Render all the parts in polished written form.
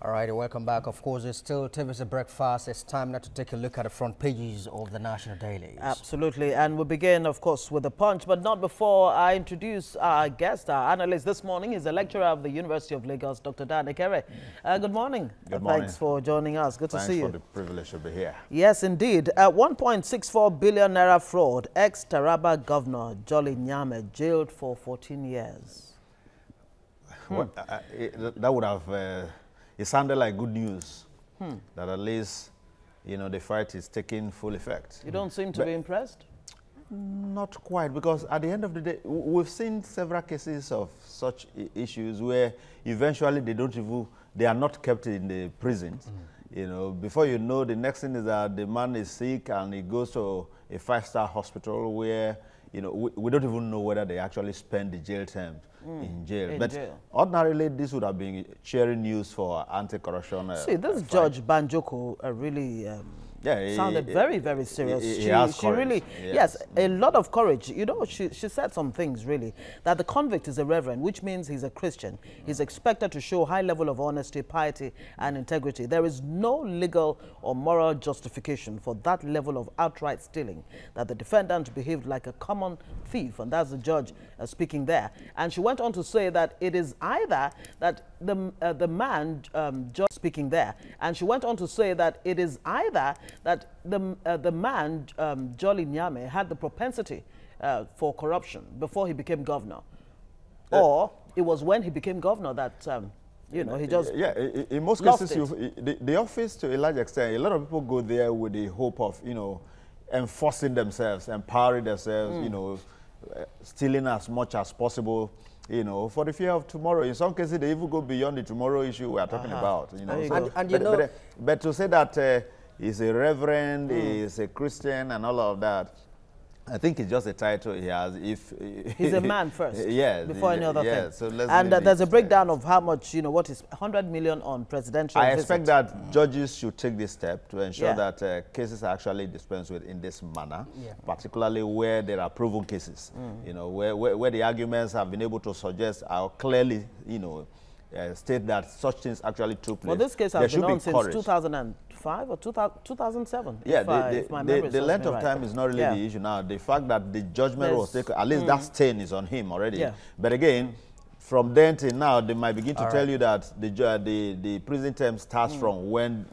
All right, welcome back. Of course, it's still TVC Breakfast. It's time now to take a look at the front pages of the national dailies. Absolutely. And we'll begin, of course, with the Punch, but not before I introduce our guest. Our analyst this morning is a lecturer of the University of Lagos, Dr. Dan Ekere. Good morning. Good morning. Thanks for joining us. Good to see you. Thanks for the privilege to be here. Yes, indeed. 1.64 billion naira fraud. Ex-Taraba governor Jolly Nyame jailed for 14 years. Well, that would have... it sounded like good news that at least, the fight is taking full effect. You don't seem to be impressed? Not quite, because at the end of the day, we've seen several cases of such issues where eventually they are not kept in the prisons. Before you know, the next thing is that the man is sick and he goes to a five-star hospital where, we don't even know whether they actually spend the jail term in jail. But ordinarily, this would have been cheering news for anti-corruption. See, this Judge Banjoko really sounded very, very serious. She really, yes, a lot of courage. She said some things, really, that the convict is a reverend, which means he's a Christian. He's expected to show high level of honesty, piety, and integrity. There is no legal or moral justification for that level of outright stealing, that the defendant behaved like a common thief, and that's the judge speaking there. And she went on to say that it is either that the man just speaking there, and she went on to say that it is either that the man Jolly Nyame had the propensity for corruption before he became governor, or it was when he became governor that he just in most cases the office, to a large extent, a lot of people go there with the hope of enforcing themselves, empowering themselves, stealing as much as possible, for the fear of tomorrow. In some cases, they even go beyond the tomorrow issue we are talking about. But to say that he's a reverend, he's a Christian, and all of that, I think it's just a title he has. If he's a man first, before any other thing. So let's there's a breakdown of how much, what is 100 million on presidential I expect that judges should take this step to ensure that cases are actually dispensed with in this manner, particularly where there are proven cases, where the arguments have been able to suggest are clearly, state that such things actually took place. Well, this case has been on since 2005 or 2007. Yeah, the length of time is not really the issue now. The fact that the judgment was taken, at least that stain is on him already. But again, from then till now, they might begin to tell you that the prison term starts from when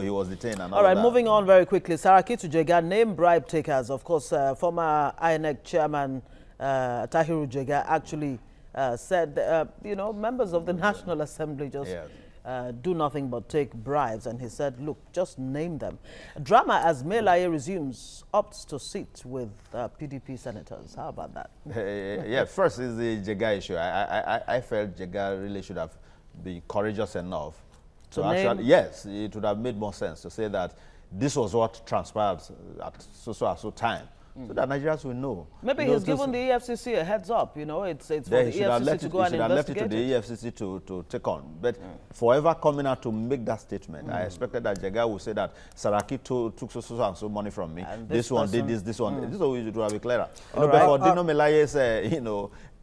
he was detained and all right, that. Moving on very quickly. Saraki Tujega named bribe takers. Of course, former INEC chairman Tahiru Jega actually said, members of the National Assembly just do nothing but take bribes. And he said, look, just name them. Drama as Melaye resumes, opts to sit with PDP senators. How about that? First is the Jega issue. I felt Jega really should have been courageous enough to actually, it would have made more sense to say that this was what transpired at so time. So that Nigerians will know. Maybe he's given the EFCC a heads up, it's for the EFCC to go and investigate it. He should have left it to the EFCC to take on. But forever coming out to make that statement, I expected that Jega would say that Saraki took so and so money from me. This one did this one. This is what we should have been clearer. But for Dino Melaye's,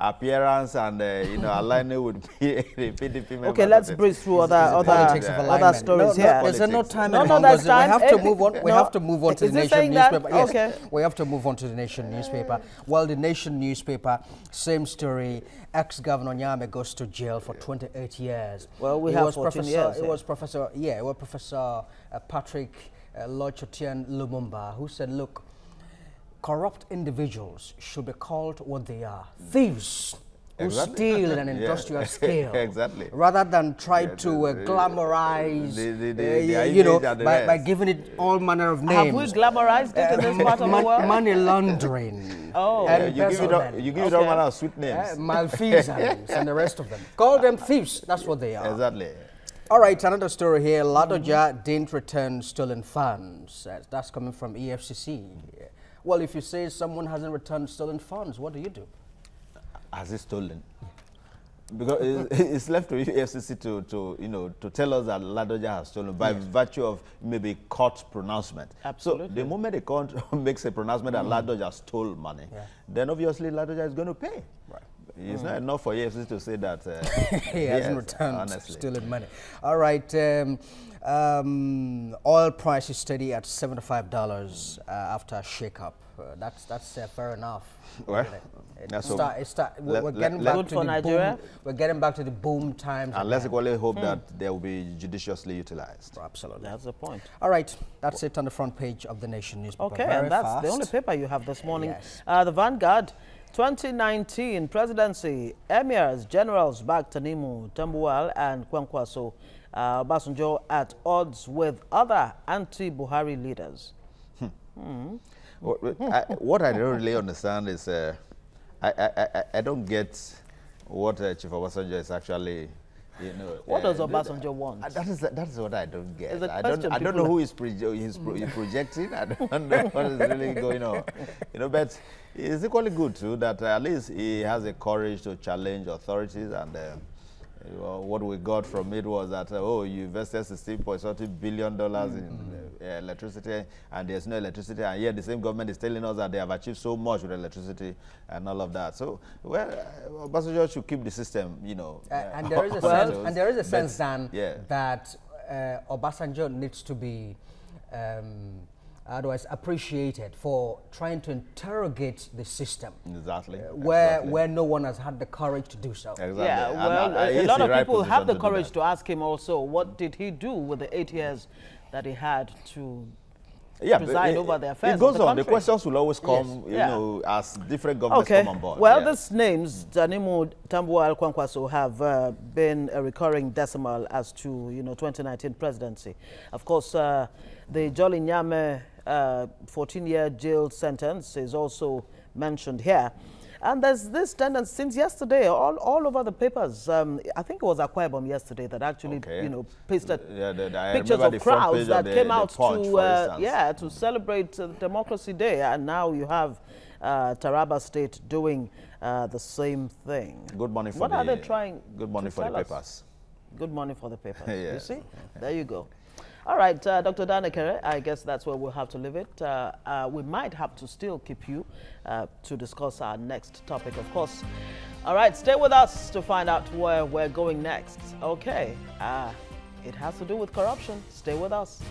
appearance and aligning with the PDP members. Okay, let's breeze through other stories here. There's no time. We have to move on. We have to move on to the Nation newspaper. Yes, we have to move on to the Nation newspaper. Well, the Nation newspaper, same story. Ex-Governor Nyame goes to jail for 28 years. Well, we have 14 years. It was Professor Patrick Lochotian Lumumba who said, look, corrupt individuals should be called what they are, thieves who steal at an industrial scale, rather than try to glamorize, by giving it all manner of names. Have we glamorized it in this part of the world? Money laundering. You give it all manner of sweet names. Malfeasance and the rest of them. Call them thieves. That's what they are. Exactly. All right, another story here. Ladoja didn't return stolen funds. That's coming from EFCC. Well, if you say someone hasn't returned stolen funds, what do you do? Has he stolen? Because it's left to EFCC to tell us that Ladoja has stolen by virtue of maybe court pronouncement. Absolutely. So the moment the court makes a pronouncement that Ladoja stole money, then obviously Ladoja is going to pay. Right. It's not enough for EFCC to say that he hasn't returned stolen money. All right. Oil price is steady at $75 after a shake-up. That's fair enough. Well, we're getting back to the boom. We're getting back to the boom times. And let's equally hope that they will be judiciously utilized. Absolutely, that's the point. All right, that's it on the front page of the Nation newspaper. Okay, and that's the only paper you have this morning. Yes. The Vanguard, 2019 presidency, emirs, generals back Tanimu, Tambuwal, and Kwankwaso. Obasanjo at odds with other anti-Buhari leaders. What I don't really understand is I don't get what Chief Obasanjo is actually, What does Obasanjo want? That is what I don't get. I don't know who is projecting. I don't know what is really going on. But it's equally good too that at least he has the courage to challenge authorities, and what we got from it was that, you invested $16.something billion in electricity, and there's no electricity, and yet the same government is telling us that they have achieved so much with electricity and all of that. So, Obasanjo should keep the system, and there is a sense, and there is a sense, Dan, that Obasanjo needs to be otherwise appreciated for trying to interrogate the system. Exactly. Where no one has had the courage to do so. Exactly. Yeah, well, a lot of people have the courage to ask him also, what did he do with the 8 years that he had to preside over the affairs it goes of the on. country? The questions will always come, as different governments come on board. Well, these names, Tanimu, Tambuwal, Kwankwaso, have been a recurring decimal as to, 2019 presidency. Of course, the Jolly Nyame 14-year jail sentence is also mentioned here. And there's this tendency since yesterday, all over the papers. I think it was Akwa Ibom yesterday that actually, pasted pictures of crowds that came out to celebrate Democracy Day, and now you have Taraba State doing the same thing. Good morning for what are they trying? Good morning for the papers. Good morning for the papers. Yes. You see, there you go. All right, Dr. Danekere, I guess that's where we'll have to leave it. We might have to still keep you to discuss our next topic, of course. All right, stay with us to find out where we're going next. Okay, it has to do with corruption. Stay with us.